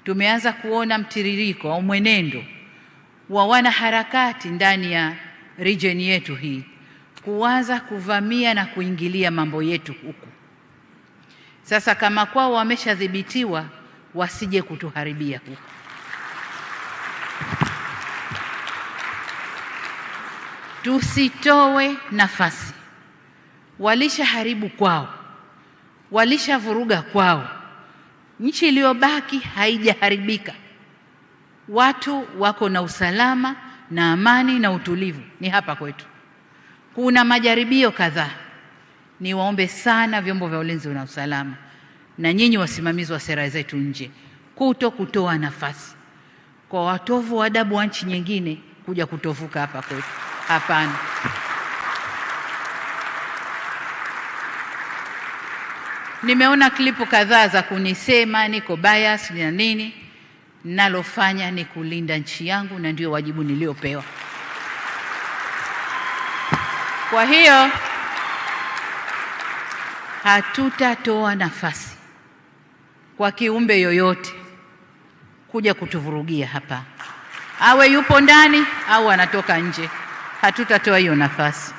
tumeanza kuona mtiririko au mwenendo wa wanaharakati ndani ya region yetu hii kuanza kuvamia na kuingilia mambo yetu huku. Sasa kama kwao wameshadhibitiwa, wasije kutuharibia huku. Tusitoe nafasi. Walishaharibu kwao, walishavuruga kwao. Nchi iliyobaki haijaharibika. Watu wako na usalama na amani na utulivu ni hapa kwetu. Kuna majaribio kadhaa. Niwaombe sana vyombo vya ulinzi na usalama na nyinyi wasimamizi wa sera zetu nje kutoa nafasi kwa watovu wa adabu wa nchi nyingine kuja kutovuka hapa kwetu. Hapana. Nimeona klipu kadhaa za kunisema niko bias na nini. Nalofanya ni kulinda nchi yangu na ndio wajibu niliopewa. Kwa hiyo hatutatoa nafasi kwa kiumbe yoyote kuja kutuvurugia hapa. Awe yupo ndani au anatoka nje. Hatutatoa hiyo nafasi.